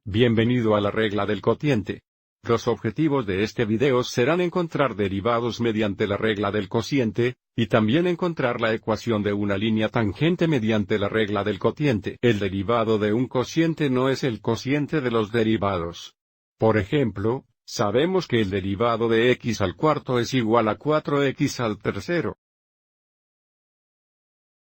Bienvenido a la regla del cociente. Los objetivos de este video serán encontrar derivados mediante la regla del cociente, y también encontrar la ecuación de una línea tangente mediante la regla del cociente. El derivado de un cociente no es el cociente de los derivados. Por ejemplo, sabemos que el derivado de x al cuarto es igual a 4x al tercero.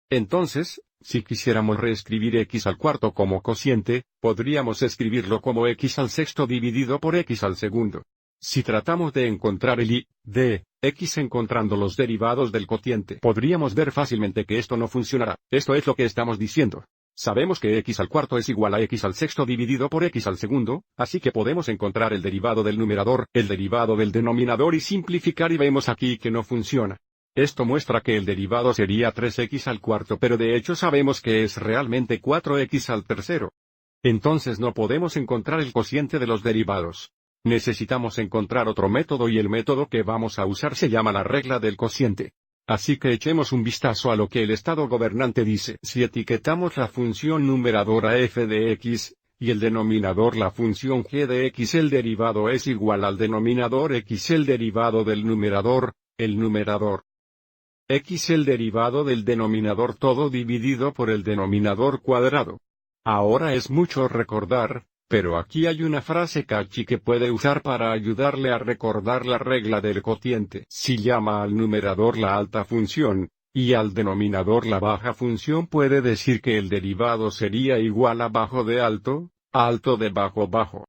Entonces, si quisiéramos reescribir x al cuarto como cociente, podríamos escribirlo como x al sexto dividido por x al segundo. Si tratamos de encontrar el y de x encontrando los derivados del cociente, podríamos ver fácilmente que esto no funcionará. Esto es lo que estamos diciendo. Sabemos que x al cuarto es igual a x al sexto dividido por x al segundo, así que podemos encontrar el derivado del numerador, el derivado del denominador y simplificar, y vemos aquí que no funciona. Esto muestra que el derivado sería 3x al cuarto, pero de hecho sabemos que es realmente 4x al tercero. Entonces no podemos encontrar el cociente de los derivados. Necesitamos encontrar otro método, y el método que vamos a usar se llama la regla del cociente. Así que echemos un vistazo a lo que el estado gobernante dice. Si etiquetamos la función numeradora f de x, y el denominador la función g de x, el derivado es igual al denominador x, el derivado del numerador, el numerador. X el derivado del denominador todo dividido por el denominador cuadrado. Ahora es mucho recordar, pero aquí hay una frase catchy que puede usar para ayudarle a recordar la regla del cociente. Si llama al numerador la alta función, y al denominador la baja función, puede decir que el derivado sería igual a bajo de alto, alto de bajo bajo.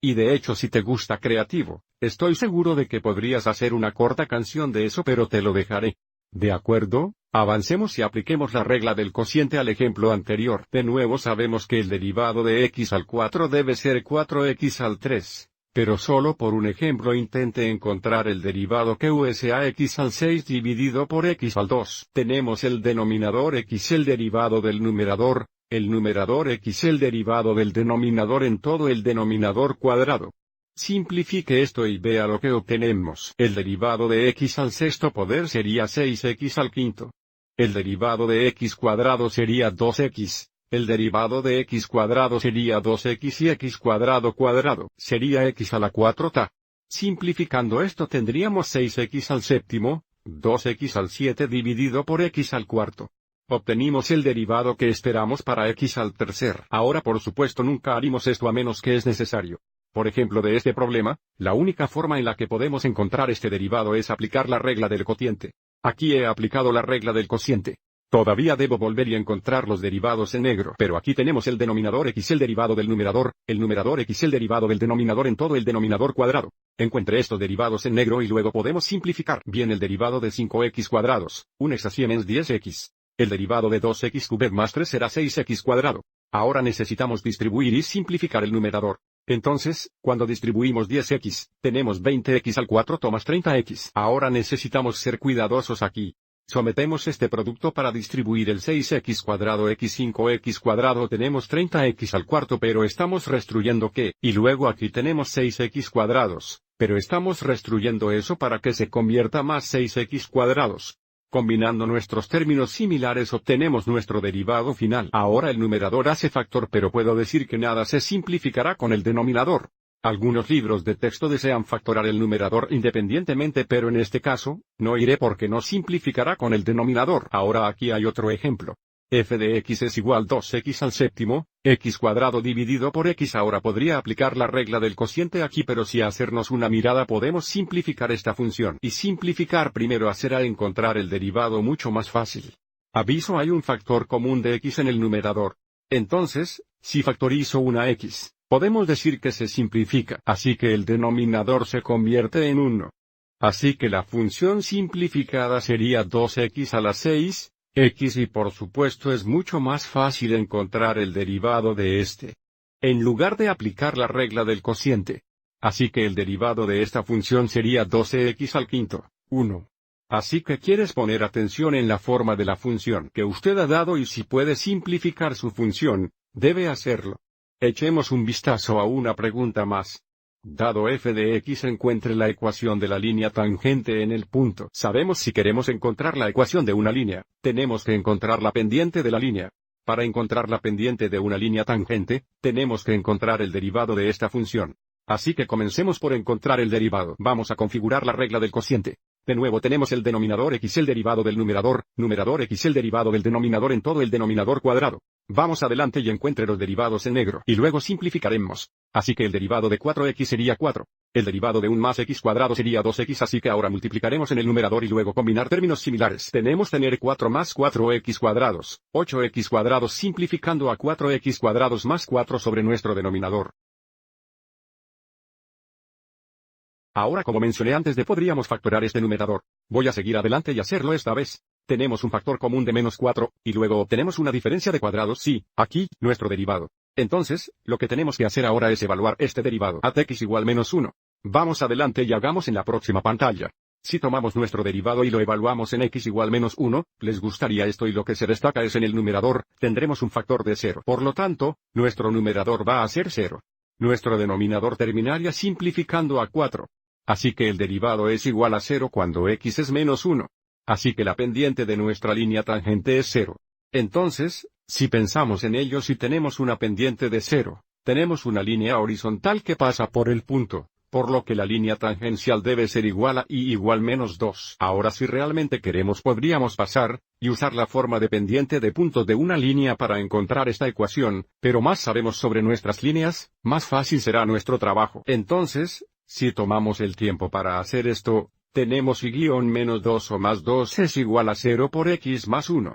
Y de hecho, si te gusta creativo, estoy seguro de que podrías hacer una corta canción de eso, pero te lo dejaré. ¿De acuerdo? Avancemos y apliquemos la regla del cociente al ejemplo anterior. De nuevo sabemos que el derivado de x al 4 debe ser 4x al 3, pero solo por un ejemplo intente encontrar el derivado que sea x al 6 dividido por x al 2. Tenemos el denominador x el derivado del numerador, el numerador x el derivado del denominador en todo el denominador cuadrado. Simplifique esto y vea lo que obtenemos. El derivado de x al sexto poder sería 6x al quinto. El derivado de x cuadrado sería 2x, el derivado de x cuadrado sería 2x y x cuadrado cuadrado sería x a la cuarta. Simplificando esto tendríamos 6x al séptimo, 2x al 7 dividido por x al cuarto. Obtenimos el derivado que esperamos para x al tercer. Ahora por supuesto nunca haremos esto a menos que es necesario. Por ejemplo, de este problema, la única forma en la que podemos encontrar este derivado es aplicar la regla del cociente. Aquí he aplicado la regla del cociente. Todavía debo volver y encontrar los derivados en negro. Pero aquí tenemos el denominador x el derivado del numerador, el numerador x el derivado del denominador en todo el denominador cuadrado. Encuentre estos derivados en negro y luego podemos simplificar. Bien, el derivado de 5x cuadrados, 1 es 10x. El derivado de 2x cubed más 3 será 6x cuadrado. Ahora necesitamos distribuir y simplificar el numerador. Entonces, cuando distribuimos 10x, tenemos 20x al 4 más 30x. Ahora necesitamos ser cuidadosos aquí. Sometemos este producto para distribuir el 6x cuadrado x 5x cuadrado, tenemos 30x al cuarto, pero estamos restruyendo que, y luego aquí tenemos 6x cuadrados, pero estamos restruyendo eso para que se convierta más 6x cuadrados. Combinando nuestros términos similares obtenemos nuestro derivado final. Ahora el numerador hace factor, pero puedo decir que nada se simplificará con el denominador. Algunos libros de texto desean factorar el numerador independientemente, pero en este caso, no iré porque no simplificará con el denominador. Ahora aquí hay otro ejemplo. F de x es igual 2x al séptimo, x cuadrado dividido por x. Ahora podría aplicar la regla del cociente aquí, pero si hacernos una mirada podemos simplificar esta función. Y simplificar primero hará encontrar el derivado mucho más fácil. Aviso, hay un factor común de x en el numerador. Entonces, si factorizo una x, podemos decir que se simplifica. Así que el denominador se convierte en 1. Así que la función simplificada sería 2x a la 6. X, y por supuesto es mucho más fácil encontrar el derivado de este, en lugar de aplicar la regla del cociente. Así que el derivado de esta función sería 12x al quinto, 1. Así que quieres poner atención en la forma de la función que usted ha dado, y si puede simplificar su función, debe hacerlo. Echemos un vistazo a una pregunta más. Dado f de x, encuentre la ecuación de la línea tangente en el punto. Sabemos si queremos encontrar la ecuación de una línea, tenemos que encontrar la pendiente de la línea. Para encontrar la pendiente de una línea tangente, tenemos que encontrar el derivado de esta función. Así que comencemos por encontrar el derivado. Vamos a configurar la regla del cociente. De nuevo tenemos el denominador x el derivado del numerador x el derivado del denominador en todo el denominador cuadrado. Vamos adelante y encuentre los derivados en negro. Y luego simplificaremos. Así que el derivado de 4x sería 4. El derivado de 1 más x cuadrado sería 2x, así que ahora multiplicaremos en el numerador y luego combinar términos similares. Tenemos tener 4 más 4x cuadrados, 8x cuadrados simplificando a 4x cuadrados más 4 sobre nuestro denominador. Ahora, como mencioné antes, podríamos factorar este numerador. Voy a seguir adelante y hacerlo esta vez. Tenemos un factor común de menos 4, y luego obtenemos una diferencia de cuadrados, sí, aquí, nuestro derivado. Entonces, lo que tenemos que hacer ahora es evaluar este derivado. Atx igual menos 1. Vamos adelante y hagamos en la próxima pantalla. Si tomamos nuestro derivado y lo evaluamos en x igual menos 1, les gustaría esto y lo que se destaca es en el numerador, tendremos un factor de 0. Por lo tanto, nuestro numerador va a ser 0. Nuestro denominador terminaría simplificando a 4. Así que el derivado es igual a 0 cuando x es menos 1. Así que la pendiente de nuestra línea tangente es 0. Entonces, si pensamos en ello, si tenemos una pendiente de 0, tenemos una línea horizontal que pasa por el punto, por lo que la línea tangencial debe ser igual a y igual menos 2. Ahora si realmente queremos podríamos pasar, y usar la forma de pendiente de puntos de una línea para encontrar esta ecuación, pero más sabemos sobre nuestras líneas, más fácil será nuestro trabajo. Entonces, si tomamos el tiempo para hacer esto, tenemos y-menos 2 o más 2 es igual a 0 por x más 1.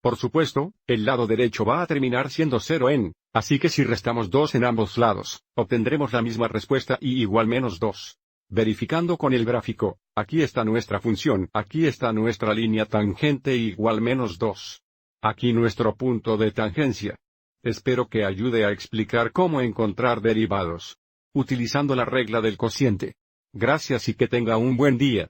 Por supuesto, el lado derecho va a terminar siendo 0 así que si restamos 2 en ambos lados, obtendremos la misma respuesta y igual menos 2. Verificando con el gráfico, aquí está nuestra función, aquí está nuestra línea tangente igual menos 2. Aquí nuestro punto de tangencia. Espero que ayude a explicar cómo encontrar derivados utilizando la regla del cociente. Gracias y que tenga un buen día.